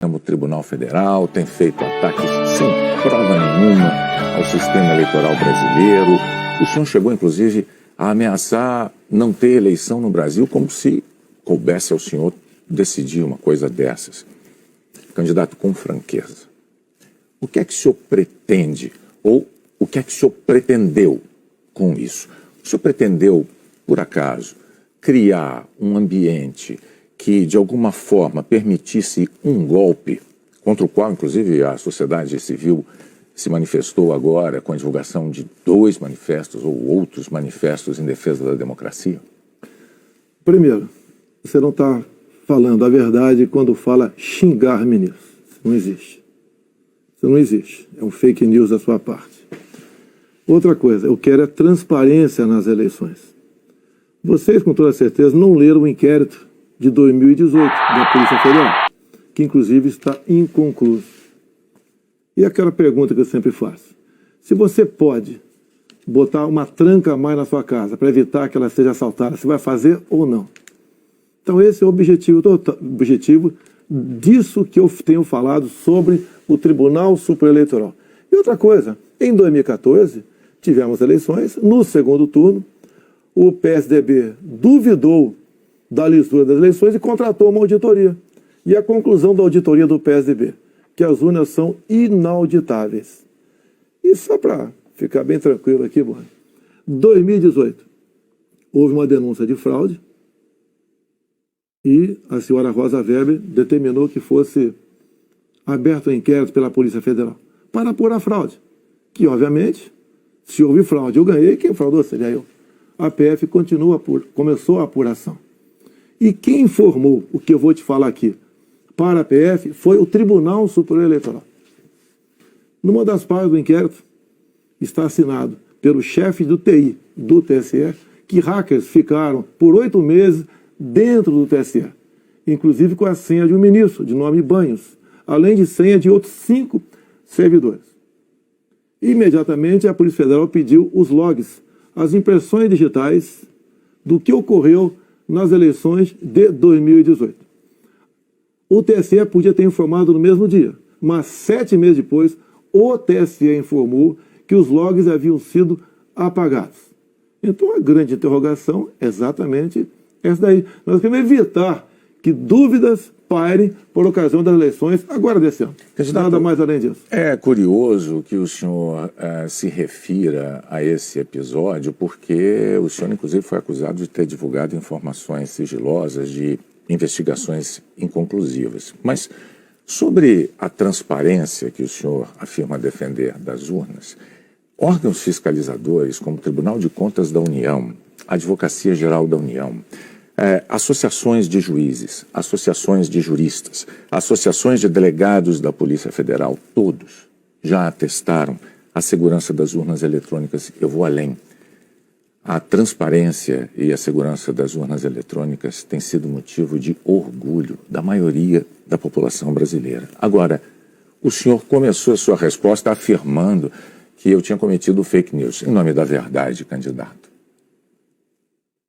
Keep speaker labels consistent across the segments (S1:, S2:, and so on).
S1: O Tribunal Federal tem feito ataques sem prova nenhuma ao sistema eleitoral brasileiro. O senhor chegou, inclusive, a ameaçar não ter eleição no Brasil, como se coubesse ao senhor decidir uma coisa dessas. Candidato, com franqueza, o que é que o senhor pretende, ou o que é que o senhor pretendeu com isso? O senhor pretendeu, por acaso, criar um ambiente que, de alguma forma, permitisse um golpe, contra o qual, inclusive, a sociedade civil se manifestou agora com a divulgação de 2 manifestos ou outros manifestos em defesa da democracia?
S2: Primeiro, você não está falando a verdade quando fala xingar ministros. Isso não existe. Isso não existe. É um fake news da sua parte. Outra coisa, eu quero é transparência nas eleições. Vocês, com toda certeza, não leram o inquérito de 2018 da Polícia Federal, que inclusive está inconcluso. E aquela pergunta que eu sempre faço: se você pode botar uma tranca a mais na sua casa para evitar que ela seja assaltada, você vai fazer ou não? Então esse é o objetivo disso que eu tenho falado sobre o Tribunal Superior Eleitoral. E outra coisa, em 2014 tivemos eleições, no segundo turno o PSDB duvidou da lisura das eleições e contratou uma auditoria. E a conclusão da auditoria do PSDB, que as urnas são inauditáveis. E só para ficar bem tranquilo aqui, mano, 2018, houve uma denúncia de fraude e a senhora Rosa Weber determinou que fosse aberto um inquérito pela Polícia Federal para apurar a fraude. Que, obviamente, se houve fraude, eu ganhei, quem fraudou seria eu. A PF começou a apuração. E quem informou o que eu vou te falar aqui para a PF foi o Tribunal Superior Eleitoral. Numa das partes do inquérito está assinado pelo chefe do TI do TSE que hackers ficaram por 8 meses dentro do TSE, inclusive com a senha de um ministro, de nome Banhos, além de senha de outros 5 servidores. Imediatamente a Polícia Federal pediu os logs, as impressões digitais do que ocorreu nas eleições de 2018. O TSE podia ter informado no mesmo dia, mas 7 meses depois, o TSE informou que os logs haviam sido apagados. Então a grande interrogação é exatamente essa daí. Nós queremos evitar que dúvidas pairem por ocasião das eleições agora desse ano. Nada mais além disso.
S1: É curioso que o senhor se refira a esse episódio, porque o senhor, inclusive, foi acusado de ter divulgado informações sigilosas de investigações inconclusivas. Mas sobre a transparência que o senhor afirma defender das urnas, órgãos fiscalizadores como o Tribunal de Contas da União, a Advocacia Geral da União, associações de juízes, associações de juristas, associações de delegados da Polícia Federal, todos já atestaram a segurança das urnas eletrônicas. Eu vou além. A transparência e a segurança das urnas eletrônicas tem sido motivo de orgulho da maioria da população brasileira. Agora, o senhor começou a sua resposta afirmando que eu tinha cometido fake news. Em nome da verdade, candidato,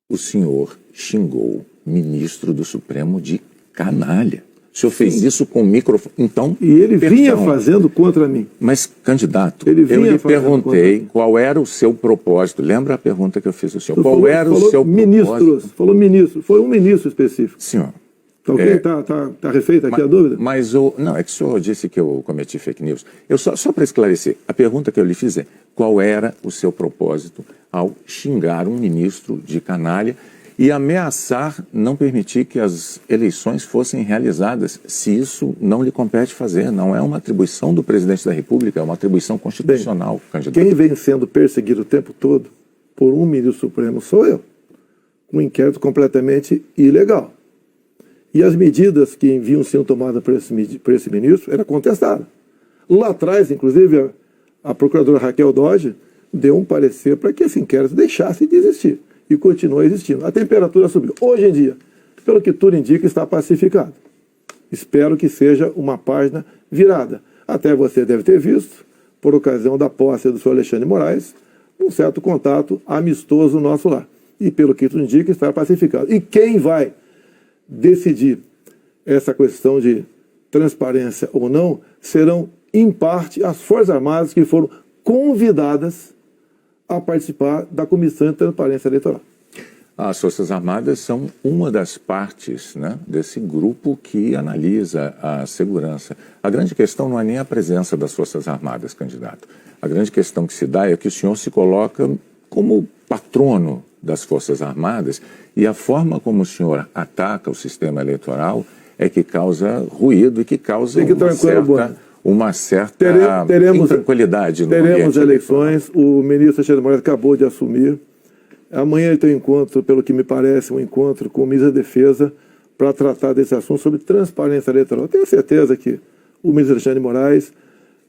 S1: o senhor xingou ministro do Supremo de canalha. O senhor fez isso com o microfone. Então,
S2: e ele vinha fazendo contra mim.
S1: Mas, candidato, eu lhe perguntei qual era o seu propósito. Lembra a pergunta que eu fiz ao senhor? Qual era o seu propósito?
S2: Falou ministro. Foi um ministro específico.
S1: Senhor.
S2: Tá ok? Tá refeita aqui a dúvida?
S1: Mas não, é que o senhor disse que eu cometi fake news. Só para esclarecer, a pergunta que eu lhe fiz é: qual era o seu propósito ao xingar um ministro de canalha e ameaçar não permitir que as eleições fossem realizadas, se isso não lhe compete fazer? Não é uma atribuição do presidente da República, é uma atribuição constitucional, candidato.
S2: Quem vem sendo perseguido o tempo todo por um ministro supremo sou eu, com um inquérito completamente ilegal. E as medidas que vinham sendo tomadas por esse ministro eram contestadas. Lá atrás, inclusive, a procuradora Raquel Dodge deu um parecer para que esse inquérito deixasse de existir. E continua existindo. A temperatura subiu. Hoje em dia, pelo que tudo indica, está pacificado. Espero que seja uma página virada. Até você deve ter visto, por ocasião da posse do senhor Alexandre Moraes, um certo contato amistoso nosso lá. E pelo que tudo indica, está pacificado. E quem vai decidir essa questão de transparência ou não, serão, em parte, as Forças Armadas que foram convidadas a participar da Comissão de Transparência Eleitoral.
S1: As Forças Armadas são uma das partes, né, desse grupo que analisa a segurança. A grande questão não é nem a presença das Forças Armadas, candidato. A grande questão que se dá é que o senhor se coloca como patrono das Forças Armadas e a forma como o senhor ataca o sistema eleitoral é que causa ruído e que causa uma certa intranquilidade no ambiente.
S2: Teremos eleições, o ministro Alexandre de Moraes acabou de assumir. Amanhã ele tem um encontro, pelo que me parece, um encontro com o ministro da Defesa para tratar desse assunto sobre transparência eleitoral. Eu tenho certeza que o ministro Alexandre de Moraes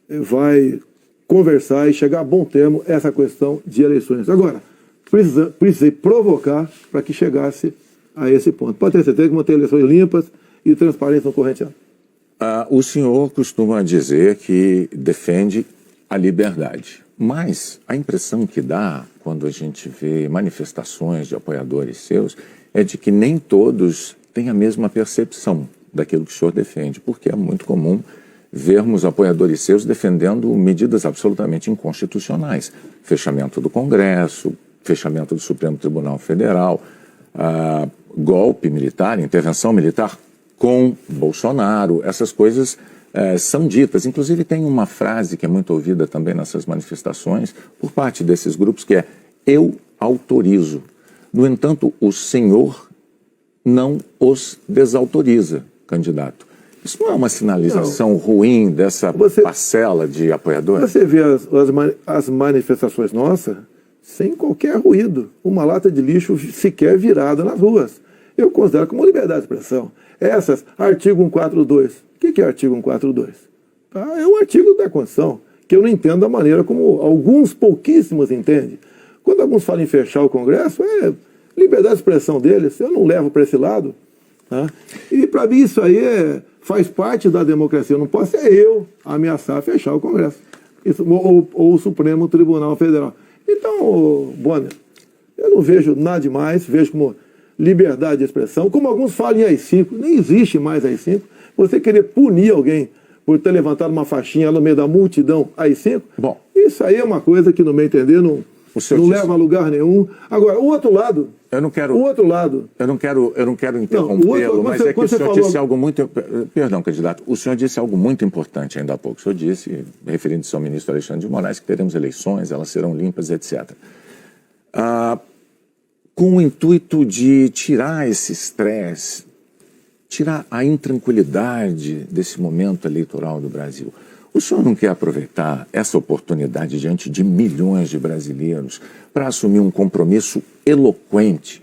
S2: vai conversar e chegar a bom termo essa questão de eleições. Agora, precisei provocar para que chegasse a esse ponto. Pode ter certeza que vão ter eleições limpas e transparentes no corrente ano.
S1: O senhor costuma dizer que defende a liberdade, mas a impressão que dá quando a gente vê manifestações de apoiadores seus é de que nem todos têm a mesma percepção daquilo que o senhor defende, porque é muito comum vermos apoiadores seus defendendo medidas absolutamente inconstitucionais, fechamento do Congresso, fechamento do Supremo Tribunal Federal, golpe militar, intervenção militar com Bolsonaro, essas coisas são ditas. Inclusive tem uma frase que é muito ouvida também nessas manifestações por parte desses grupos que é: eu autorizo. No entanto, o senhor não os desautoriza, candidato. Isso não é uma sinalização ruim dessa parcela de apoiadores?
S2: Você vê as manifestações nossas sem qualquer ruído. Uma lata de lixo sequer virada nas ruas. Eu considero como liberdade de expressão. Essas, artigo 142. O que é artigo 142? É um artigo da Constituição, que eu não entendo da maneira como alguns pouquíssimos entendem. Quando alguns falam em fechar o Congresso, é liberdade de expressão deles, eu não levo para esse lado. Tá? E para mim isso aí faz parte da democracia. Eu não posso eu ameaçar fechar o Congresso. Ou o Supremo Tribunal Federal. Então, Bonner, eu não vejo nada demais, vejo como liberdade de expressão, como alguns falam em AI-5, nem existe mais AI-5. Você querer punir alguém por ter levantado uma faixinha no meio da multidão AI-5,
S1: bom,
S2: isso aí é uma coisa que, no meu entender, não leva a lugar nenhum. Agora, o outro lado...
S1: Eu não quero interrompê-lo, mas é que o senhor disse algo muito... Perdão, candidato. O senhor disse algo muito importante ainda há pouco. O senhor disse, referindo-se ao ministro Alexandre de Moraes, que teremos eleições, elas serão limpas, etc. Com o intuito de tirar esse estresse, tirar a intranquilidade desse momento eleitoral do Brasil. O senhor não quer aproveitar essa oportunidade diante de milhões de brasileiros para assumir um compromisso eloquente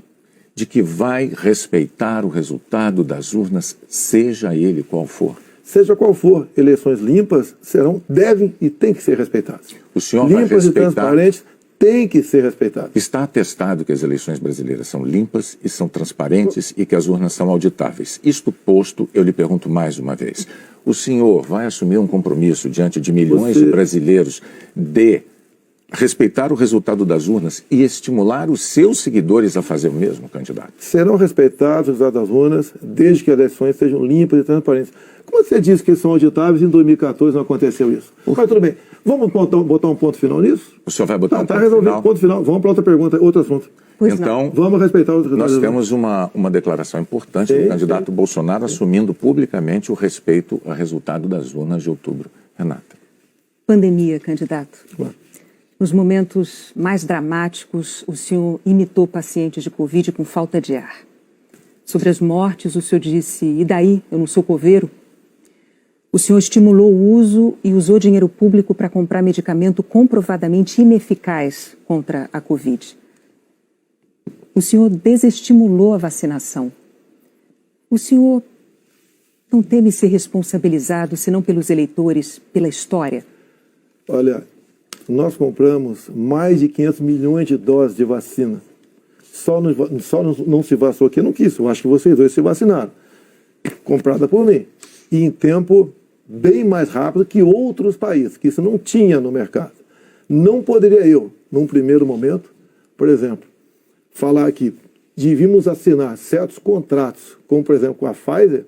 S1: de que vai respeitar o resultado das urnas, seja ele qual for?
S2: Seja qual for, eleições limpas devem e têm que ser respeitadas.
S1: O senhor
S2: limpas
S1: vai respeitar...
S2: e transparentes têm que ser respeitadas.
S1: Está atestado que as eleições brasileiras são limpas e são transparentes e que as urnas são auditáveis. Isto posto, eu lhe pergunto mais uma vez. O senhor vai assumir um compromisso diante de milhões de brasileiros de respeitar o resultado das urnas e estimular os seus seguidores a fazer o mesmo, candidato?
S2: Serão respeitados os resultados das urnas desde que as eleições sejam limpas e transparentes. Como você disse que são auditáveis, em 2014 não aconteceu isso. Mas tudo bem. Vamos botar um ponto final nisso?
S1: O senhor vai botar um ponto
S2: resolvido,
S1: final?
S2: Ponto final. Vamos para outra pergunta, outro assunto.
S1: Então,
S2: vamos respeitar os resultados.
S1: Nós temos uma declaração importante do candidato Bolsonaro assumindo publicamente o respeito ao resultado das urnas de outubro. Renata.
S3: Pandemia, candidato. Nos momentos mais dramáticos, o senhor imitou pacientes de Covid com falta de ar. Sobre as mortes, o senhor disse, e daí, eu não sou coveiro? O senhor estimulou o uso e usou dinheiro público para comprar medicamento comprovadamente ineficaz contra a Covid. O senhor desestimulou a vacinação. O senhor não teme ser responsabilizado, senão pelos eleitores, pela história?
S2: Olha, nós compramos mais de 500 milhões de doses de vacina. Só não se vacinou aqui, eu não quis. Eu acho que vocês dois se vacinaram. Comprada por mim. E em tempo bem mais rápido que outros países, que isso não tinha no mercado. Não poderia eu, num primeiro momento, por exemplo, falar que devíamos assinar certos contratos, como por exemplo com a Pfizer,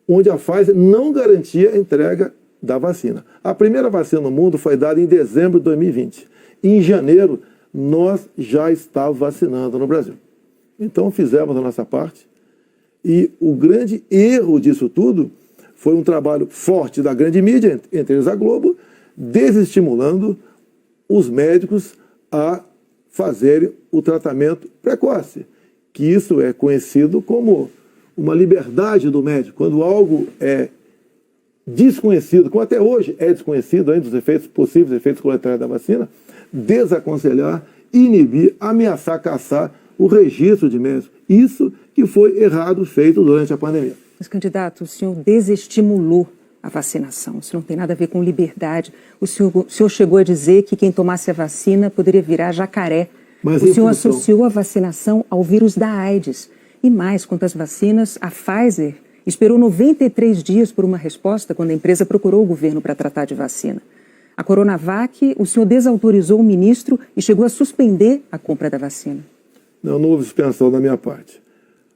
S2: onde a Pfizer não garantia a entrega da vacina. A primeira vacina no mundo foi dada em dezembro de 2020. Em janeiro, nós já estávamos vacinando no Brasil. Então, fizemos a nossa parte. E o grande erro disso tudo foi um trabalho forte da grande mídia, entre eles a Globo, desestimulando os médicos a fazerem o tratamento precoce, que isso é conhecido como uma liberdade do médico. Quando algo é desconhecido, como até hoje é desconhecido ainda os efeitos, possíveis efeitos colaterais da vacina, desaconselhar, inibir, ameaçar, caçar o registro de médicos. Isso que foi errado feito durante a pandemia.
S3: Mas, candidato, o senhor desestimulou a vacinação. Isso não tem nada a ver com liberdade. O senhor chegou a dizer que quem tomasse a vacina poderia virar jacaré.
S2: Mas
S3: o senhor associou a vacinação ao vírus da AIDS. E mais, quanto às vacinas, a Pfizer esperou 93 dias por uma resposta quando a empresa procurou o governo para tratar de vacina. A Coronavac, o senhor desautorizou o ministro e chegou a suspender a compra da vacina.
S2: Não houve suspensão da minha parte.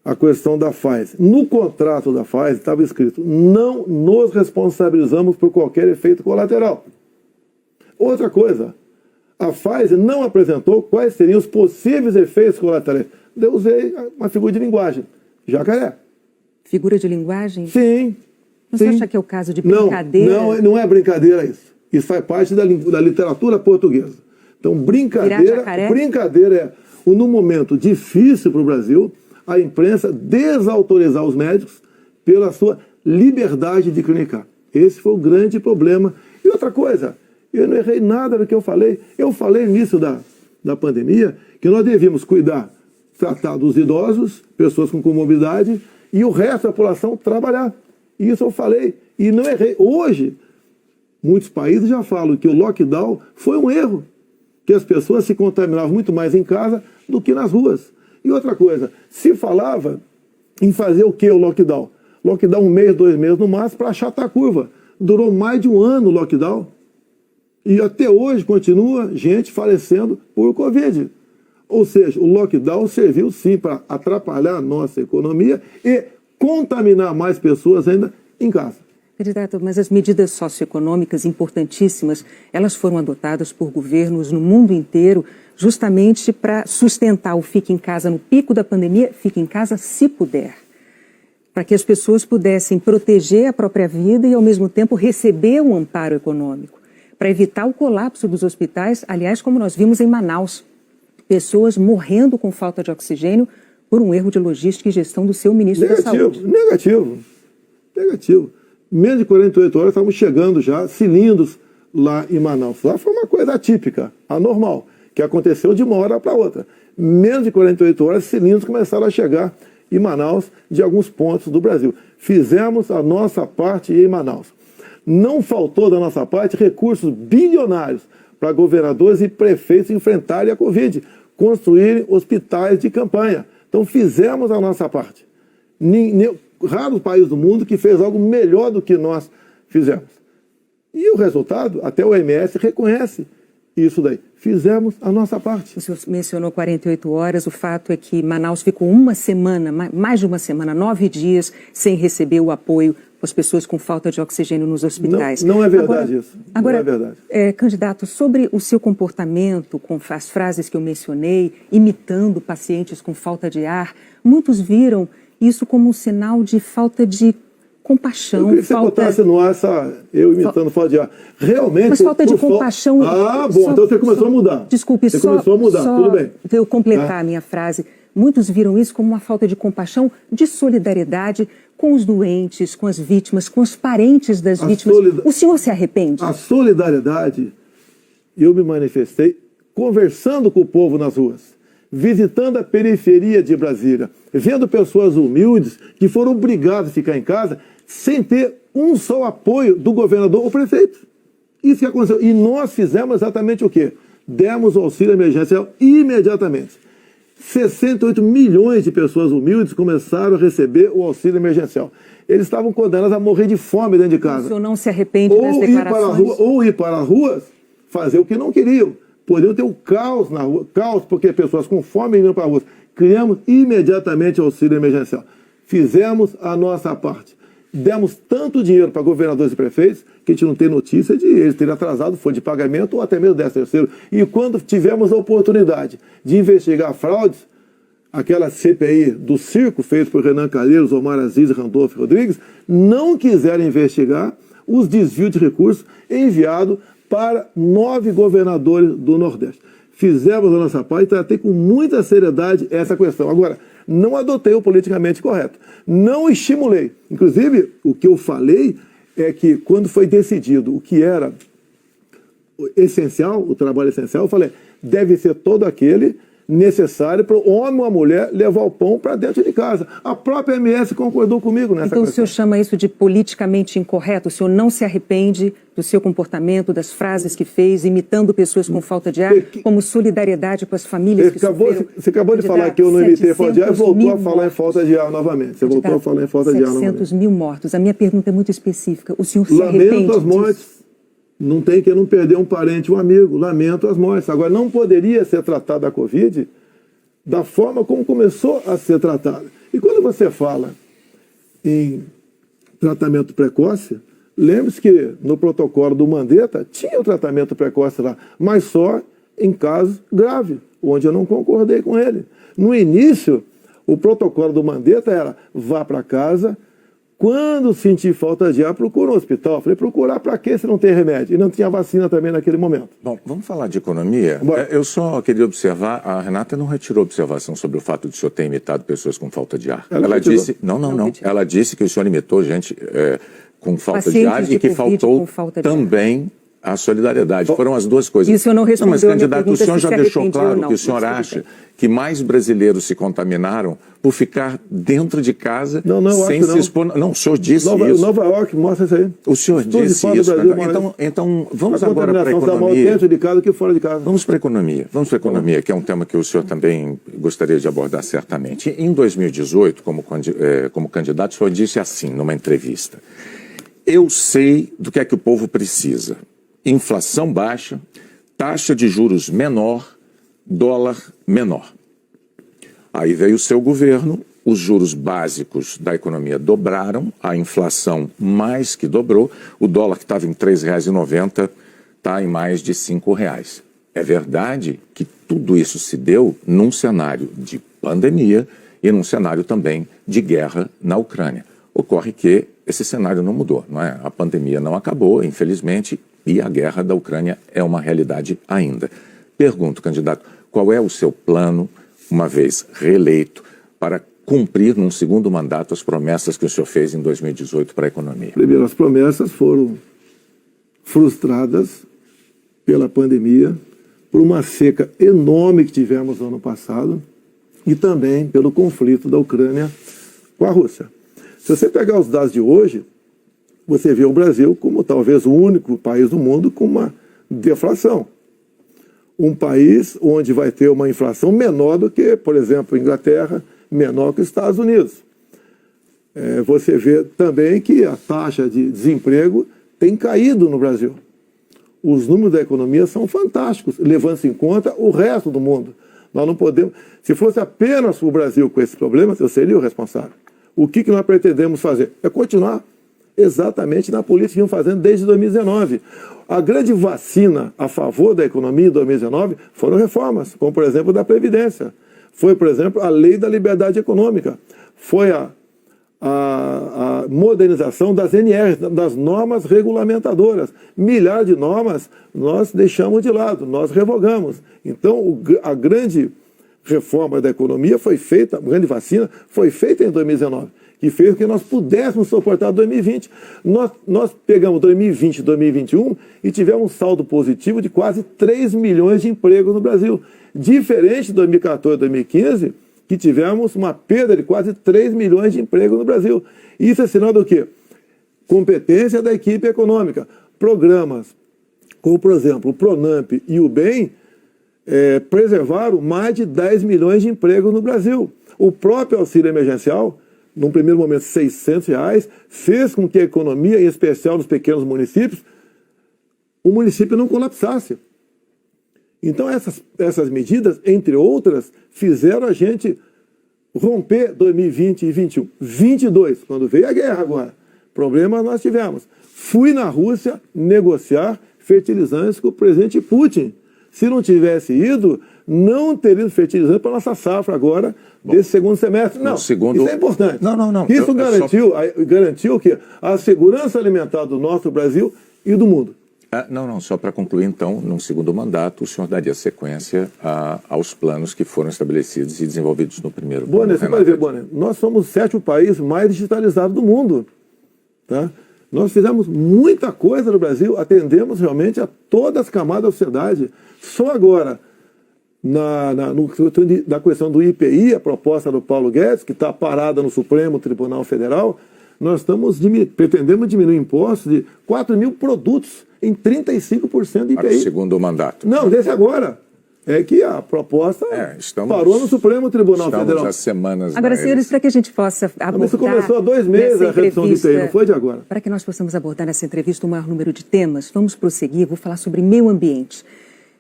S2: A questão da Pfizer. No contrato da Pfizer estava escrito: não nos responsabilizamos por qualquer efeito colateral. Outra coisa, a Pfizer não apresentou quais seriam os possíveis efeitos colaterais. Eu usei uma figura de linguagem: jacaré.
S3: Figura de linguagem?
S2: Sim.
S3: Você acha que é o caso de brincadeira?
S2: Não é brincadeira isso. Isso faz parte da literatura portuguesa. Então, brincadeira é, num momento difícil para o Brasil, a imprensa desautorizar os médicos pela sua liberdade de clinicar. Esse foi o grande problema. E outra coisa, eu não errei nada do que eu falei. Eu falei no início da pandemia que nós devíamos tratar dos idosos, pessoas com comorbidade, e o resto da população trabalhar. Isso eu falei e não errei. Hoje, muitos países já falam que o lockdown foi um erro, que as pessoas se contaminavam muito mais em casa do que nas ruas. E outra coisa, se falava em fazer o que o lockdown? Lockdown 1 mês, 2 meses no máximo para achatar a curva. Durou mais de 1 ano o lockdown. E até hoje continua gente falecendo por Covid. Ou seja, o lockdown serviu sim para atrapalhar a nossa economia e contaminar mais pessoas ainda em casa.
S3: Candidato, mas as medidas socioeconômicas importantíssimas, elas foram adotadas por governos no mundo inteiro justamente para sustentar o fique em casa no pico da pandemia, fique em casa se puder. Para que as pessoas pudessem proteger a própria vida e, ao mesmo tempo, receber um amparo econômico. Para evitar o colapso dos hospitais, aliás, como nós vimos em Manaus, pessoas morrendo com falta de oxigênio por um erro de logística e gestão do seu ministro da Saúde.
S2: Negativo. Menos de 48 horas estavam chegando já cilindros lá em Manaus. Lá foi uma coisa atípica, anormal, que aconteceu de uma hora para outra. Menos de 48 horas, cilindros começaram a chegar em Manaus de alguns pontos do Brasil. Fizemos a nossa parte em Manaus. Não faltou da nossa parte recursos bilionários para governadores e prefeitos enfrentarem a Covid, construírem hospitais de campanha. Então fizemos a nossa parte. Raro país do mundo que fez algo melhor do que nós fizemos. E o resultado, até o OMS reconhece isso daí. Fizemos a nossa parte.
S3: O senhor mencionou 48 horas, o fato é que Manaus ficou uma semana, mais de uma semana, 9 dias, sem receber o apoio as pessoas com falta de oxigênio nos hospitais.
S2: Não é verdade isso.
S3: Agora,
S2: não é verdade.
S3: Candidato, sobre o seu comportamento, com as frases que eu mencionei, imitando pacientes com falta de ar, muitos viram isso como um sinal de falta de compaixão.
S2: Eu queria que você botasse no ar eu imitando falta de ar. Realmente...
S3: Mas falta de compaixão...
S2: Bom, então você começou a mudar.
S3: Desculpe,
S2: você começou a mudar, tudo bem.
S3: Eu completar a minha frase. Muitos viram isso como uma falta de compaixão, de solidariedade com os doentes, com as vítimas, com os parentes das vítimas. O senhor se arrepende?
S2: A solidariedade, eu me manifestei conversando com o povo nas ruas, visitando a periferia de Brasília, vendo pessoas humildes que foram obrigadas a ficar em casa sem ter um só apoio do governador ou prefeito. Isso que aconteceu. E nós fizemos exatamente o quê? Demos o auxílio emergencial imediatamente. 68 milhões de pessoas humildes começaram a receber o auxílio emergencial. Eles estavam condenados a morrer de fome dentro de casa.
S3: O senhor não se arrepende das declarações?
S2: Ou ir para as ruas, fazer o que não queriam. Poderiam ter um caos na rua, caos porque pessoas com fome iam para a rua. Criamos imediatamente o auxílio emergencial. Fizemos a nossa parte. demos tanto dinheiro para governadores e prefeitos que a gente não tem notícia de eles terem atrasado folha de pagamento ou até mesmo 13º. E quando tivemos a oportunidade de investigar fraudes, aquela CPI do circo feita por Renan Calheiros, Omar Aziz e Randolfo Rodrigues, não quiseram investigar os desvios de recursos enviados para 9 governadores do Nordeste. Fizemos a nossa parte e tratei com muita seriedade essa questão. Agora, não adotei o politicamente correto. Não estimulei. Inclusive, o que eu falei é que quando foi decidido o que era essencial, o trabalho essencial, eu falei, deve ser todo aquele necessário para o homem ou a mulher levar o pão para dentro de casa. A própria MS concordou comigo nessa questão.
S3: Então o senhor chama isso de politicamente incorreto? O senhor não se arrepende do seu comportamento, das frases que fez, imitando pessoas com falta de ar, como solidariedade com as famílias que sofreram?
S2: Você acabou de falar que eu não imitei falta de ar e voltou a falar em falta de ar novamente. Você voltou a falar em falta de ar novamente.
S3: 700 mil mortos. A minha pergunta é muito específica. O senhor se arrepende
S2: Lamento as mortes.
S3: disso?
S2: Não tem que não perder um parente, um amigo. Lamento as mortes. Agora, não poderia ser tratada a Covid da forma como começou a ser tratada. E quando você fala em tratamento precoce, lembre-se que no protocolo do Mandetta tinha o tratamento precoce lá, mas só em casos graves, onde eu não concordei com ele. No início, o protocolo do Mandetta era vá para casa. Quando sentir falta de ar, procura um hospital. Falei, procurar para quê se não tem remédio? E não tinha vacina também naquele momento.
S1: Bom, vamos falar de economia? Eu só queria observar, a Renata não retirou observação sobre o fato de o senhor ter imitado pessoas com falta de ar. Ela disse, não. Ela disse que o senhor imitou gente com falta de ar e que faltou também a solidariedade. Foram as duas coisas.
S3: Isso eu não respondeu.
S1: Mas, candidato, o senhor já deixou claro que o senhor acha que mais brasileiros se contaminaram por ficar dentro de casa sem se expor. Não, o senhor disse isso.
S2: Nova York mostra isso aí.
S1: O senhor disse isso. Então, vamos agora para a economia.
S2: Dentro de casa que fora de casa.
S1: Vamos para a economia. Vamos para a economia, que é um tema que o senhor também gostaria de abordar certamente. Em 2018, como candidato, o senhor disse assim, numa entrevista: eu sei do que é que o povo precisa. Inflação baixa, taxa de juros menor, dólar menor. Aí veio o seu governo, os juros básicos da economia dobraram, a inflação mais que dobrou, o dólar que estava em R$ 3,90 está em mais de R$ 5,00. É verdade que tudo isso se deu num cenário de pandemia e num cenário também de guerra na Ucrânia. Ocorre que esse cenário não mudou, não é? A pandemia não acabou, infelizmente, e a guerra da Ucrânia é uma realidade ainda. Pergunto, candidato, qual é o seu plano, uma vez reeleito, para cumprir num segundo mandato as promessas que o senhor fez em 2018 para a economia?
S2: Primeiro, as promessas foram frustradas pela pandemia, por uma seca enorme que tivemos no ano passado e também pelo conflito da Ucrânia com a Rússia. Se você pegar os dados de hoje, você vê o Brasil como talvez o único país do mundo com uma deflação. Um país onde vai ter uma inflação menor do que, por exemplo, a Inglaterra, menor que os Estados Unidos. Você vê também que a taxa de desemprego tem caído no Brasil. Os números da economia são fantásticos, levando-se em conta o resto do mundo. Nós não podemos... Se fosse apenas o Brasil com esses problemas, eu seria o responsável. O que nós pretendemos fazer? É continuar exatamente na política que vamos fazendo desde 2019. A grande vacina a favor da economia em 2019 foram reformas, como, por exemplo, da Previdência. Foi, por exemplo, a Lei da Liberdade Econômica. Foi a modernização das NRs, das normas regulamentadoras. Milhares de normas nós deixamos de lado, nós revogamos. Então, a grande reforma da economia foi feita, a grande vacina foi feita em 2019. Que fez com que nós pudéssemos suportar 2020. Nós pegamos 2020 e 2021 e tivemos um saldo positivo de quase 3 milhões de empregos no Brasil. Diferente de 2014 e 2015, que tivemos uma perda de quase 3 milhões de empregos no Brasil. Isso é sinal do quê? Competência da equipe econômica. Programas como, por exemplo, o Pronamp e o BEM preservaram mais de 10 milhões de empregos no Brasil. O próprio auxílio emergencial, num primeiro momento R$ 600, fez com que a economia, em especial nos pequenos municípios, o município não colapsasse. Então essas medidas, entre outras, fizeram a gente romper 2020 e 2021. 22, quando veio a guerra agora, Problemas nós tivemos. Fui na Rússia negociar fertilizantes com o presidente Putin. Se não tivesse ido, não teria fertilizante para a nossa safra agora, desse segundo semestre. Não, isso é importante.
S1: Não.
S2: Isso garantiu que a segurança alimentar do nosso Brasil e do mundo.
S1: Só para concluir, então, num segundo mandato, o senhor daria sequência aos planos que foram estabelecidos e desenvolvidos no primeiro plano.
S2: Bonner, você vai ver, Bonner, nós somos o 7º país mais digitalizado do mundo. Tá? Nós fizemos muita coisa no Brasil, atendemos realmente a todas as camadas da sociedade. Só agora, na questão do IPI, a proposta do Paulo Guedes, que está parada no Supremo Tribunal Federal, nós pretendemos diminuir impostos de 4 mil produtos em 35% de IPI.
S1: Para o segundo mandato.
S2: Não, desse agora. É que a proposta parou no Supremo Tribunal Federal.
S1: Estamos há semanas.
S3: Agora, senhores, para que a gente possa abordar...
S2: Isso começou há 2 meses a redução de IPI, não foi de agora.
S3: Para que nós possamos abordar nessa entrevista o maior número de temas, vamos prosseguir, vou falar sobre meio ambiente.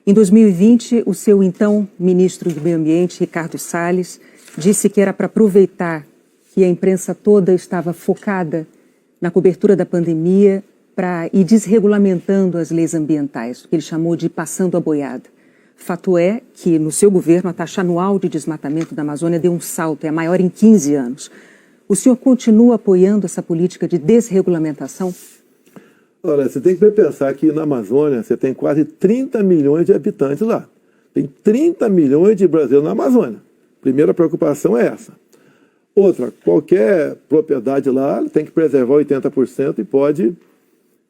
S3: Em 2020, o seu então ministro do Meio Ambiente, Ricardo Salles, disse que era para aproveitar que a imprensa toda estava focada na cobertura da pandemia para ir desregulamentando as leis ambientais, o que ele chamou de passando a boiada. Fato é que, no seu governo, a taxa anual de desmatamento da Amazônia deu um salto, é a maior em 15 anos. O senhor continua apoiando essa política de desregulamentação?
S2: Olha, você tem que pensar que na Amazônia você tem quase 30 milhões de habitantes lá. Tem 30 milhões de brasileiros na Amazônia. Primeira preocupação é essa. Outra, qualquer propriedade lá tem que preservar 80%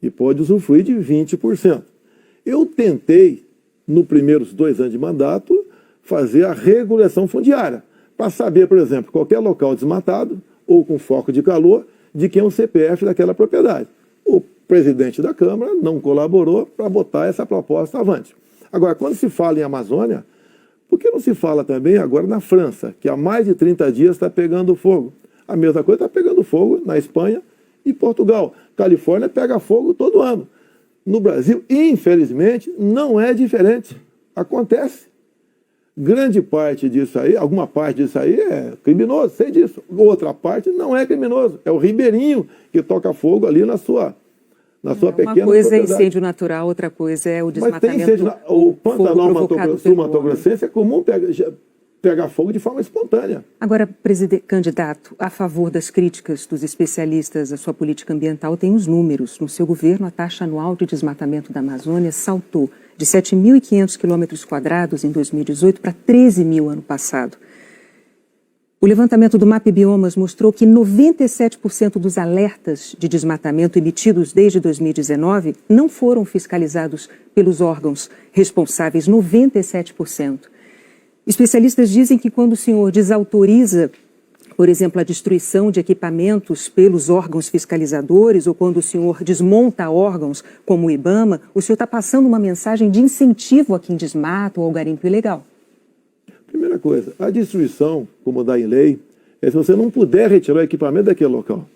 S2: e pode usufruir de 20%. Eu tentei, nos primeiros 2 anos de mandato, fazer a regulação fundiária, para saber, por exemplo, qualquer local desmatado ou com foco de calor, de quem é o CPF daquela propriedade. O presidente da Câmara não colaborou para botar essa proposta avante. Agora, quando se fala em Amazônia, por que não se fala também agora na França, que há mais de 30 dias está pegando fogo? A mesma coisa está pegando fogo na Espanha e Portugal. Califórnia pega fogo todo ano. No Brasil, infelizmente, não é diferente. Acontece. Grande parte disso aí, alguma parte disso aí é criminoso, sei disso. Outra parte não é criminoso. É o ribeirinho que toca fogo ali na sua pequena
S3: Uma coisa
S2: propriedade.
S3: É incêndio natural, outra coisa é o desmatamento.
S2: Mas tem incêndio, o Pantanal Mato-Grossense é comum pegar fogo de forma espontânea.
S3: Agora, candidato, a favor das críticas dos especialistas à sua política ambiental, tem os números. No seu governo, a taxa anual de desmatamento da Amazônia saltou de 7.500 km² em 2018 para 13 mil ano passado. O levantamento do MAP Biomas mostrou que 97% dos alertas de desmatamento emitidos desde 2019 não foram fiscalizados pelos órgãos responsáveis, 97%. Especialistas dizem que quando o senhor desautoriza, por exemplo, a destruição de equipamentos pelos órgãos fiscalizadores ou quando o senhor desmonta órgãos como o IBAMA, o senhor está passando uma mensagem de incentivo a quem desmata ou ao garimpo ilegal.
S2: Primeira coisa, a destruição, como dá em lei, é se você não puder retirar o equipamento daquele local.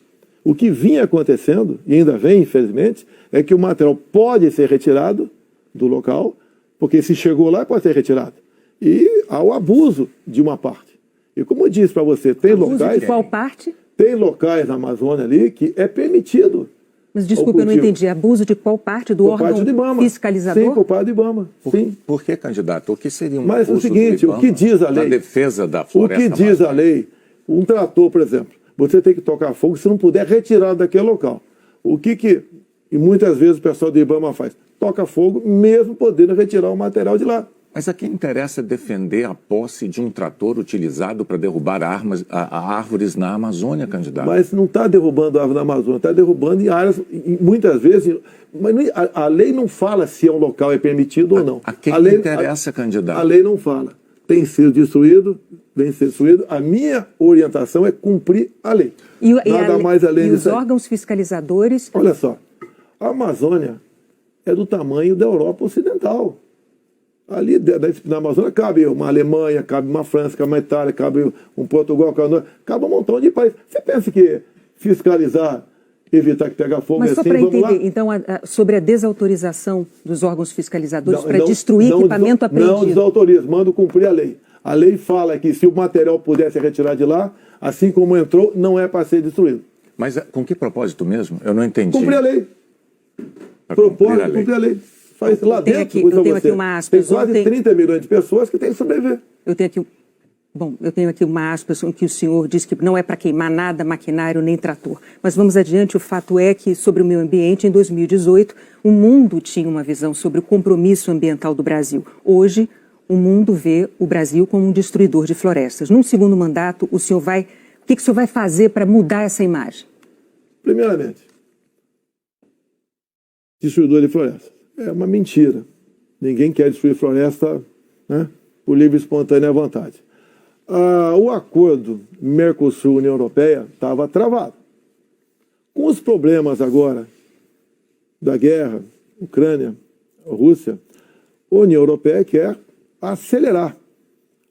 S2: O que vinha acontecendo, e ainda vem, infelizmente, é que o material pode ser retirado do local, porque se chegou lá, pode ser retirado. E há o abuso de uma parte. E como eu disse para você, tem
S3: abuso
S2: locais...
S3: de qual parte?
S2: Tem locais na Amazônia ali que é permitido.
S3: Mas desculpa, eu não entendi. Abuso de qual parte do órgão fiscalizador?
S2: Sim, por parte do IBAMA. Sim.
S1: Por que, candidato? O que seria um
S2: Mas
S1: abuso
S2: o seguinte,
S1: do IBAMA,
S2: o que diz a lei...
S1: na defesa da floresta?
S2: O que diz a lei, um trator, por exemplo, você tem que tocar fogo se não puder retirar daquele local. E muitas vezes o pessoal do IBAMA faz? Toca fogo mesmo podendo retirar o material de lá.
S1: Mas a quem interessa defender a posse de um trator utilizado para derrubar árvores na Amazônia, candidato?
S2: Mas não está derrubando árvore na Amazônia, está derrubando em áreas, muitas vezes... Mas a lei não fala se um local é permitido ou não.
S1: A quem interessa, candidato?
S2: A lei não fala. Tem sido destruído, vem ser destruído. A minha orientação é cumprir a lei. Nada mais além disso.
S3: E os órgãos fiscalizadores...
S2: Olha só, a Amazônia é do tamanho da Europa Ocidental. Ali na Amazônia cabe uma Alemanha, cabe uma França, cabe uma Itália, cabe um Portugal, cabe um montão de países. Você pensa que fiscalizar, evitar que pegue fogo
S3: Mas
S2: assim,
S3: só para
S2: vamos lá?
S3: entender, então, sobre a desautorização dos órgãos fiscalizadores para destruir equipamento apreendido.
S2: Não desautoriza, mando cumprir a lei. A lei fala que se o material puder ser retirado de lá, assim como entrou, não é para ser destruído.
S1: Mas com que propósito mesmo? Eu não entendi.
S2: Cumprir a lei. Propósito de cumprir a lei. Faz lá dentro.
S3: Eu tenho aqui uma aspas.
S2: Tem quase 30 milhões de pessoas que têm que sobreviver.
S3: Eu tenho aqui uma aspas em que o senhor diz que não é para queimar nada, maquinário nem trator. Mas vamos adiante, o fato é que, sobre o meio ambiente, em 2018, o mundo tinha uma visão sobre o compromisso ambiental do Brasil. Hoje, o mundo vê o Brasil como um destruidor de florestas. Num segundo mandato, o que o senhor vai fazer para mudar essa imagem?
S2: Primeiramente, destruidor de florestas. É uma mentira. Ninguém quer destruir floresta, né, por livre e espontânea vontade. O acordo Mercosul-União Europeia estava travado. Com os problemas agora da guerra, Ucrânia, Rússia, a União Europeia quer acelerar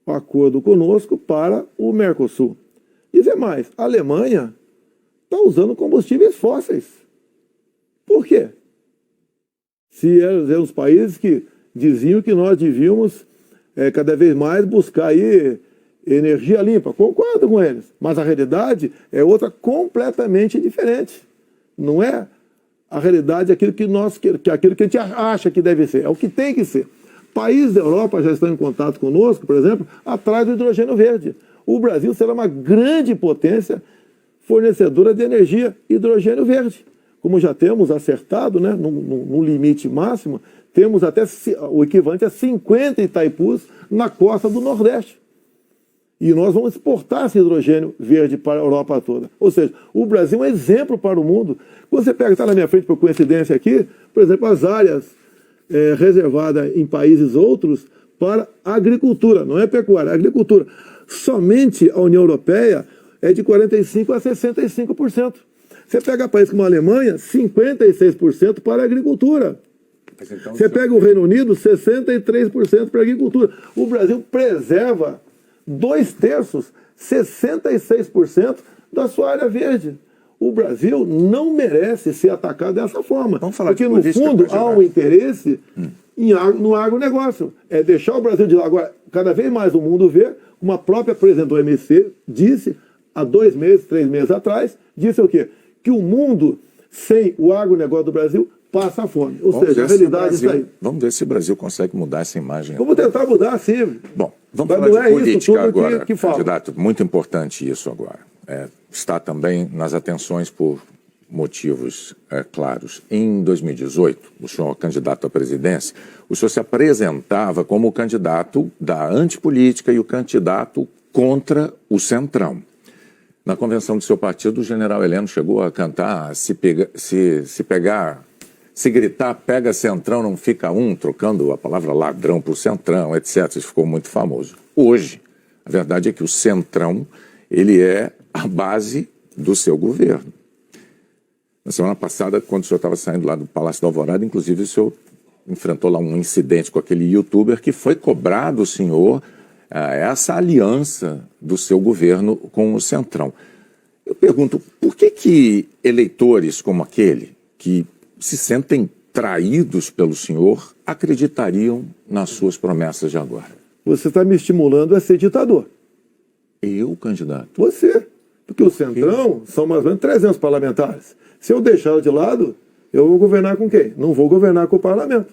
S2: o acordo conosco para o Mercosul. Dizer mais, a Alemanha está usando combustíveis fósseis. Por quê? Se eram os países que diziam que nós devíamos cada vez mais buscar aí energia limpa. Concordo com eles. Mas a realidade é outra completamente diferente. Não é a realidade aquilo que aquilo que a gente acha que deve ser. É o que tem que ser. Países da Europa já estão em contato conosco, por exemplo, atrás do hidrogênio verde. O Brasil será uma grande potência fornecedora de energia hidrogênio verde. Como já temos acertado, né, no limite máximo, temos até o equivalente a 50 Itaipus na costa do Nordeste. E nós vamos exportar esse hidrogênio verde para a Europa toda. Ou seja, o Brasil é um exemplo para o mundo. Quando você pega, está na minha frente por coincidência aqui, por exemplo, as áreas reservadas em países outros para agricultura, não é pecuária, é agricultura. Somente a União Europeia é de 45% a 65%. Você pega países como a Alemanha, 56% para a agricultura. Então, você pega o Reino Unido, 63% para a agricultura. O Brasil preserva 2/3, 66% da sua área verde. O Brasil não merece ser atacado dessa forma. Porque, no fundo, há um interesse no agronegócio. É deixar o Brasil de lado. Agora, cada vez mais o mundo vê, uma própria presidente do OMC disse, há 2 meses, 3 meses atrás, disse o quê? Que o mundo, sem o agronegócio do Brasil, passa fome. Ou seja, a realidade está aí.
S1: Vamos ver se o Brasil consegue mudar essa imagem.
S2: Vamos tentar mudar, sim.
S1: Bom, vamos falar de política agora, candidato. Muito importante isso agora. Está também nas atenções por motivos claros. Em 2018, o senhor candidato à presidência, o senhor se apresentava como o candidato da antipolítica e o candidato contra o Centrão. Na convenção do seu partido, o general Heleno chegou a cantar se gritar, pega Centrão, não fica um, trocando a palavra ladrão por Centrão, etc. Isso ficou muito famoso. Hoje, a verdade é que o Centrão, ele é a base do seu governo. Na semana passada, quando o senhor estava saindo lá do Palácio da Alvorada, inclusive o senhor enfrentou lá um incidente com aquele youtuber que foi cobrar do senhor essa aliança do seu governo com o Centrão. Eu pergunto, por que eleitores como aquele, que se sentem traídos pelo senhor, acreditariam nas suas promessas de agora?
S2: Você está me estimulando a ser ditador.
S1: Eu, candidato?
S2: Você. Porque o Centrão são mais ou menos 300 parlamentares. Se eu deixá-lo de lado, eu vou governar com quem? Não vou governar com o parlamento.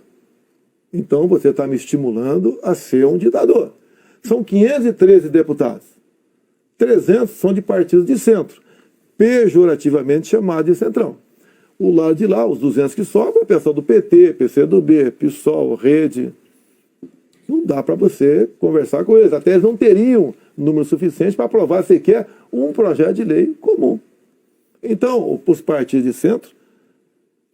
S2: Então você está me estimulando a ser um ditador. São 513 deputados. 300 são de partidos de centro, pejorativamente chamados de Centrão. O lado de lá, os 200 que sobram, é o pessoal do PT, PCdoB, PSOL, Rede. Não dá para você conversar com eles. Até eles não teriam número suficiente para aprovar sequer um projeto de lei comum. Então, os partidos de centro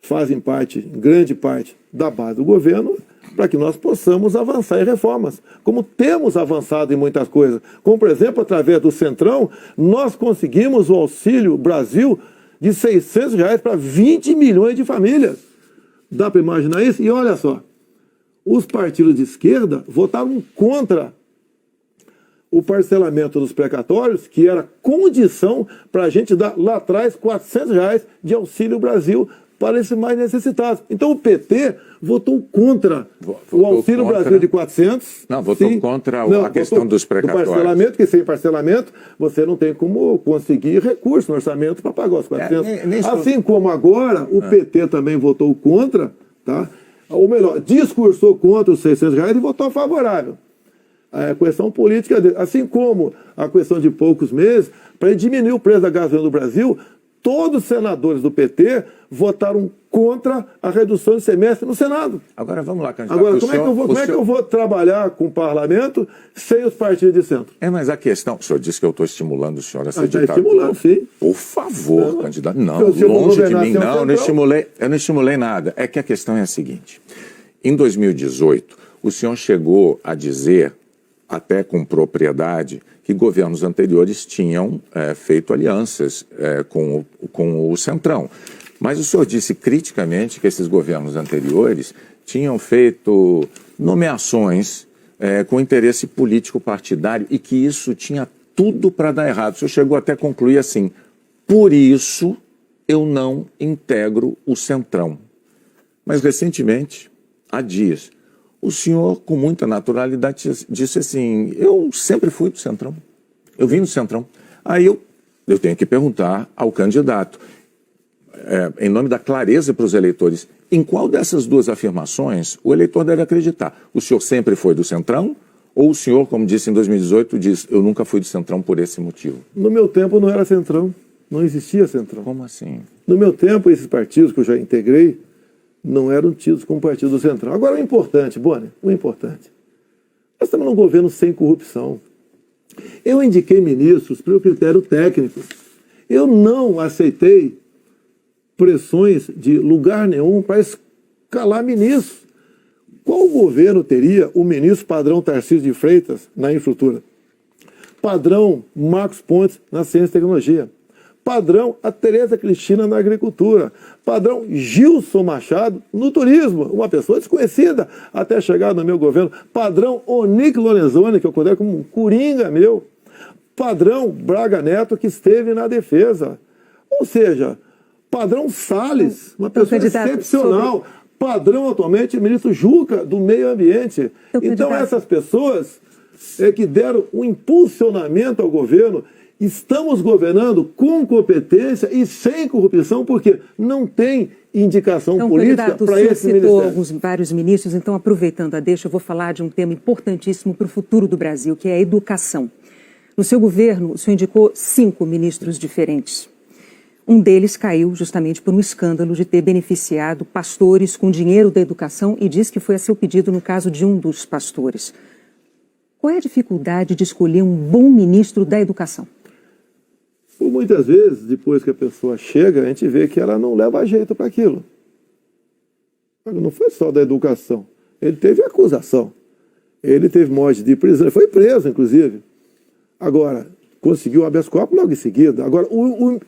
S2: fazem parte, grande parte, da base do governo para que nós possamos avançar em reformas, como temos avançado em muitas coisas. Como, por exemplo, através do Centrão, nós conseguimos o Auxílio Brasil de R$600 para 20 milhões de famílias. Dá para imaginar isso? E olha só, os partidos de esquerda votaram contra o parcelamento dos precatórios, que era condição para a gente dar lá atrás R$400 de Auxílio Brasil para esses mais necessitados. Então o PT votou contra o Auxílio Brasil de 400.
S1: Não, votou contra a questão dos precatórios.
S2: Do parcelamento, que sem parcelamento você não tem como conseguir recurso no orçamento para pagar os 400. Assim como agora o PT também votou contra, tá? Ou melhor, discursou contra os R$600 e votou favorável. A questão política, assim como a questão de poucos meses, para diminuir o preço da gasolina no Brasil, todos os senadores do PT votaram contra a redução de semestre no Senado.
S1: Agora vamos lá, candidato.
S2: Agora, como é que eu vou trabalhar com o parlamento sem os partidos de centro?
S1: Mas a questão, o senhor disse que eu estou estimulando o senhor a ser ditador.
S2: Está estimulando, sim.
S1: Por favor, candidato. Não, longe de mim, não, eu não estimulei nada. É que a questão é a seguinte. Em 2018, o senhor chegou a dizer, até com propriedade, que governos anteriores tinham feito alianças com o Centrão. Mas o senhor disse criticamente que esses governos anteriores tinham feito nomeações com interesse político partidário e que isso tinha tudo para dar errado. O senhor chegou até a concluir assim: por isso eu não integro o Centrão. Mas recentemente, há dias, o senhor, com muita naturalidade, disse assim: eu sempre fui do Centrão, eu vim do Centrão. Aí eu tenho que perguntar ao candidato, em nome da clareza para os eleitores, em qual dessas duas afirmações o eleitor deve acreditar? O senhor sempre foi do Centrão? Ou o senhor, como disse em 2018, diz: eu nunca fui do Centrão por esse motivo?
S2: No meu tempo não era Centrão, não existia Centrão.
S1: Como assim?
S2: No meu tempo, esses partidos que eu já integrei não eram tidos como partido do Centrão. Agora, o importante, Boni, nós estamos num governo sem corrupção. Eu indiquei ministros pelo critério técnico. Eu não aceitei pressões de lugar nenhum para escalar ministros. Qual governo teria o ministro padrão Tarcísio de Freitas na infraestrutura? Padrão Marcos Pontes na ciência e tecnologia? Padrão a Tereza Cristina na agricultura? Padrão Gilson Machado no turismo? Uma pessoa desconhecida até chegar no meu governo. Padrão Onic Lorenzoni, que eu considero como um coringa meu. Padrão Braga Neto, que esteve na defesa. Ou seja, padrão Salles, uma pessoa excepcional. Padrão atualmente ministro Juca, do meio ambiente. Então essas pessoas que deram um impulsionamento ao governo. Estamos governando com competência e sem corrupção, porque não tem indicação política para esse ministério.
S3: Vários ministros, então, aproveitando a deixa, eu vou falar de um tema importantíssimo para o futuro do Brasil, que é a educação. No seu governo, o senhor indicou 5 ministros diferentes. Um deles caiu justamente por um escândalo de ter beneficiado pastores com dinheiro da educação e diz que foi a seu pedido no caso de um dos pastores. Qual é a dificuldade de escolher um bom ministro da educação?
S2: Por muitas vezes, depois que a pessoa chega, a gente vê que ela não leva jeito para aquilo. Não foi só da educação. Ele teve acusação. Ele teve morte de prisão. Ele foi preso, inclusive. Agora, conseguiu o habeas corpus logo em seguida. Agora,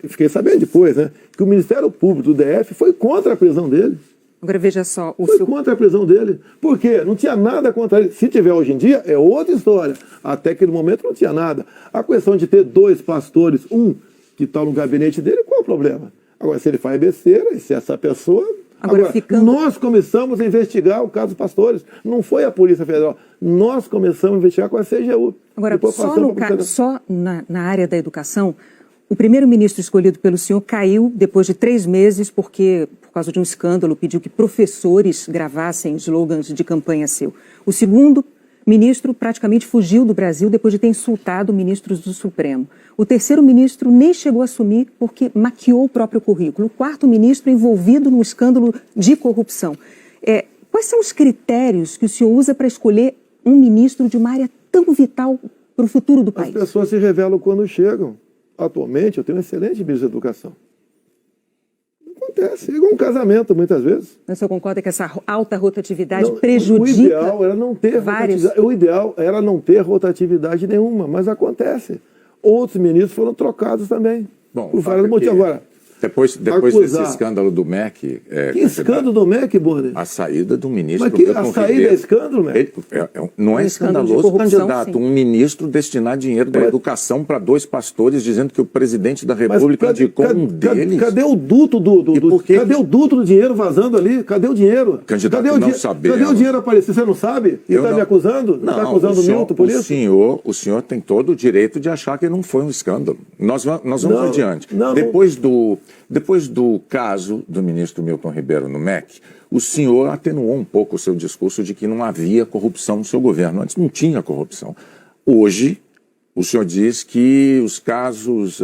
S2: fiquei sabendo depois, né, que o Ministério Público do DF foi contra a prisão dele.
S3: Agora, veja só...
S2: Foi contra a prisão dele. Por quê? Não tinha nada contra ele. Se tiver hoje em dia, é outra história. Até aquele momento não tinha nada. A questão de ter 2 pastores, um que está no gabinete dele, qual o problema? Agora, se ele faz besteira, e se essa pessoa... Agora, nós começamos a investigar o caso dos pastores. Não foi a Polícia Federal. Nós começamos a investigar com a CGU.
S3: Agora, só na área da educação, o primeiro-ministro escolhido pelo senhor caiu depois de 3 meses porque, por causa de um escândalo, pediu que professores gravassem slogans de campanha seu. O segundo ministro praticamente fugiu do Brasil depois de ter insultado ministros do Supremo. O terceiro ministro nem chegou a assumir porque maquiou o próprio currículo. O quarto ministro envolvido num escândalo de corrupção. Quais são os critérios que o senhor usa para escolher um ministro de uma área tão vital para o futuro do país?
S2: As pessoas se revelam quando chegam. Atualmente, eu tenho um excelente ministro da educação. Acontece, é igual um casamento, muitas vezes.
S3: Mas o senhor concorda que essa alta rotatividade prejudica?
S2: O ideal era não ter rotatividade. O ideal era não ter rotatividade nenhuma, mas acontece. Outros ministros foram trocados também.
S1: Bom,
S2: por vários motivos. Agora,
S1: Depois desse escândalo do MEC...
S2: Que escândalo do MEC, Bonner?
S1: A saída do ministro...
S2: Mas a saída é escândalo, MEC?
S1: Não é escandaloso, candidato. Sim. Um ministro destinar dinheiro da educação para 2 pastores, dizendo que o presidente da República indicou um deles.
S2: Cadê o duto cadê o duto do dinheiro vazando ali? Cadê o dinheiro?
S1: Candidato, não sabemos.
S2: Cadê o dinheiro aparecer? Você não sabe? E está me acusando? Não está acusando o Milton por isso?
S1: O senhor tem todo o direito de achar que não foi um escândalo. Nós vamos adiante. Depois do caso do ministro Milton Ribeiro no MEC, o senhor atenuou um pouco o seu discurso de que não havia corrupção no seu governo. Antes não tinha corrupção. Hoje, o senhor diz que os casos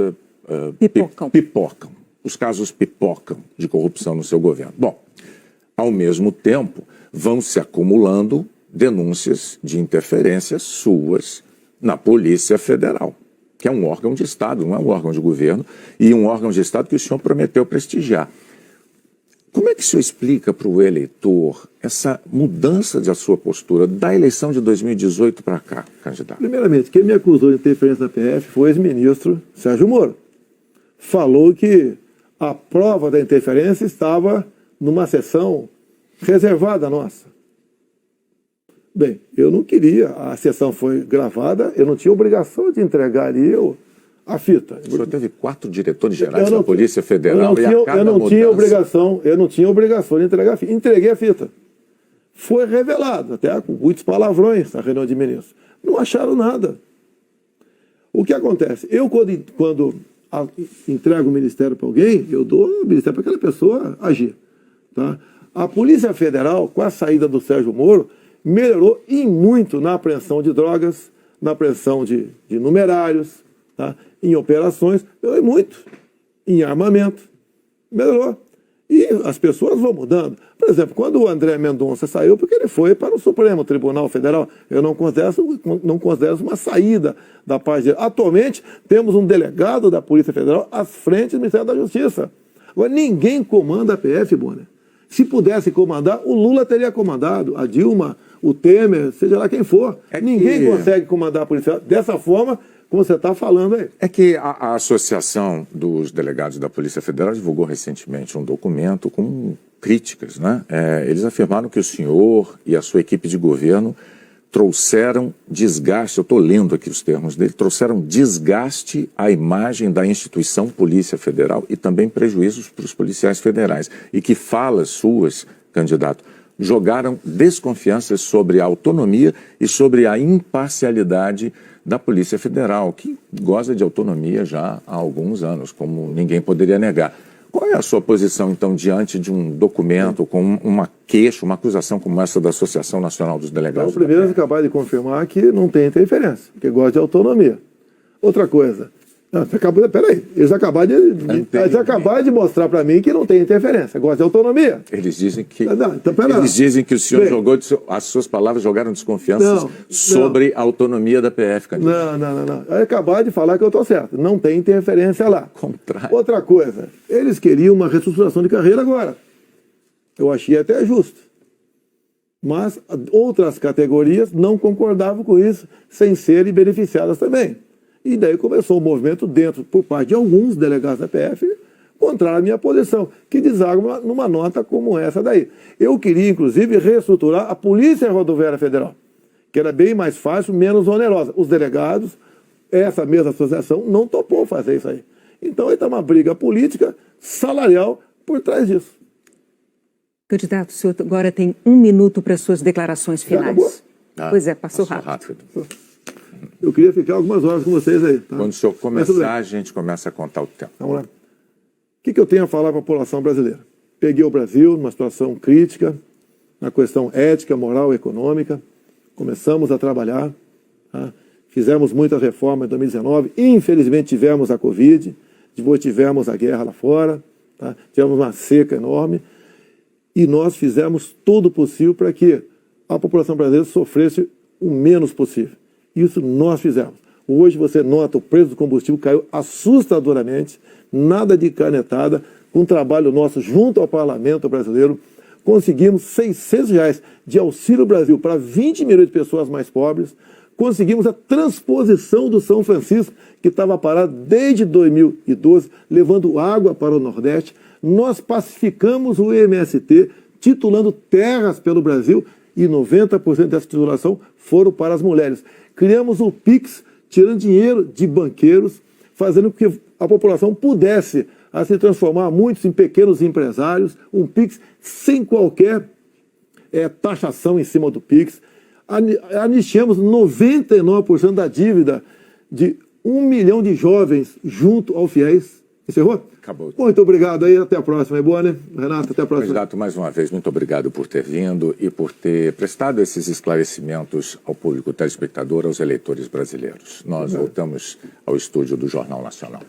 S1: pipocam. Os casos pipocam de corrupção no seu governo. Bom, ao mesmo tempo, vão se acumulando denúncias de interferências suas na Polícia Federal, que é um órgão de Estado, não é um órgão de governo, e um órgão de Estado que o senhor prometeu prestigiar. Como é que o senhor explica para o eleitor essa mudança da sua postura da eleição de 2018 para cá, candidato?
S2: Primeiramente, quem me acusou de interferência na PF foi o ex-ministro Sérgio Moro. Falou que a prova da interferência estava numa sessão reservada nossa. Bem, eu não queria, a sessão foi gravada, eu não tinha obrigação de entregar ali a fita.
S1: O senhor teve 4 diretores gerais da Polícia Federal
S2: eu não tinha obrigação de entregar a fita. Entreguei a fita. Foi revelado, até com muitos palavrões na reunião de ministros. Não acharam nada. O que acontece? Eu, quando entrego o ministério para alguém, eu dou o ministério para aquela pessoa agir. Tá? A Polícia Federal, com a saída do Sérgio Moro, melhorou e muito na apreensão de drogas, na apreensão de numerários, tá? Em operações, melhorou muito. Em armamento, melhorou. E as pessoas vão mudando. Por exemplo, quando o André Mendonça saiu, porque ele foi para o Supremo Tribunal Federal, eu não considero uma saída da parte dele. Atualmente, temos um delegado da Polícia Federal à frente do Ministério da Justiça. Agora, ninguém comanda a PF, Bonner. Se pudesse comandar, o Lula teria comandado, a Dilma, o Temer, seja lá quem for. Ninguém consegue comandar a Polícia dessa forma como você está falando aí.
S1: É que a Associação dos Delegados da Polícia Federal divulgou recentemente um documento com críticas, né? Eles afirmaram que o senhor e a sua equipe de governo trouxeram desgaste, eu estou lendo aqui os termos dele, trouxeram desgaste à imagem da instituição Polícia Federal e também prejuízos para os policiais federais. E que falas suas, candidato, jogaram desconfianças sobre a autonomia e sobre a imparcialidade da Polícia Federal, que goza de autonomia já há alguns anos, como ninguém poderia negar. Qual é a sua posição, então, diante de um documento com uma queixa, uma acusação como essa da Associação Nacional dos Delegados?
S2: Então, primeiro, acabar de confirmar que não tem interferência, que gosta de autonomia. Outra coisa, peraí, eles acabaram de mostrar para mim que não tem interferência, gosta de autonomia.
S1: Eles dizem que, eles dizem que o senhor jogou, as suas palavras jogaram desconfianças sobre a autonomia da PF, candidato.
S2: Não. Acabaram de falar que eu estou certo, não tem interferência lá.
S1: Contrário.
S2: Outra coisa, eles queriam uma reestruturação de carreira agora. Eu achei até justo. Mas outras categorias não concordavam com isso, sem serem beneficiadas também. E daí começou o movimento dentro, por parte de alguns delegados da PF, contra a minha posição, que desagam numa nota como essa daí. Eu queria, inclusive, reestruturar a Polícia Rodoviária Federal, que era bem mais fácil, menos onerosa. Os delegados, essa mesma associação, não topou fazer isso aí. Então, aí está uma briga política, salarial, por trás disso.
S3: Candidato, o senhor agora tem 1 minuto para suas declarações finais. Pois é, passou rápido.
S2: Eu queria ficar algumas horas com vocês aí. Tá?
S1: Quando o senhor começar, a gente começa a contar o tempo.
S2: Vamos lá. O que eu tenho a falar para a população brasileira? Peguei o Brasil numa situação crítica, na questão ética, moral e econômica. Começamos a trabalhar. Tá? Fizemos muitas reformas em 2019. Infelizmente tivemos a Covid. Depois tivemos a guerra lá fora. Tá? Tivemos uma seca enorme. E nós fizemos tudo o possível para que a população brasileira sofresse o menos possível. Isso nós fizemos. Hoje você nota o preço do combustível caiu assustadoramente, nada de canetada, com o trabalho nosso junto ao parlamento brasileiro, conseguimos R$600 de Auxílio Brasil para 20 milhões de pessoas mais pobres, conseguimos a transposição do São Francisco, que estava parado desde 2012, levando água para o Nordeste. Nós pacificamos o MST, titulando terras pelo Brasil, e 90% dessa titulação foram para as mulheres. Criamos o PIX, tirando dinheiro de banqueiros, fazendo com que a população pudesse se transformar, muitos em pequenos empresários, um PIX sem qualquer taxação em cima do PIX. Anistiamos 99% da dívida de 1 milhão de jovens junto ao FIES. Encerrou?
S1: Acabou.
S2: Muito obrigado aí, até a próxima. É boa, né? Renato, até a próxima.
S1: Candidato, mais uma vez, muito obrigado por ter vindo e por ter prestado esses esclarecimentos ao público telespectador, aos eleitores brasileiros. Nós voltamos ao estúdio do Jornal Nacional.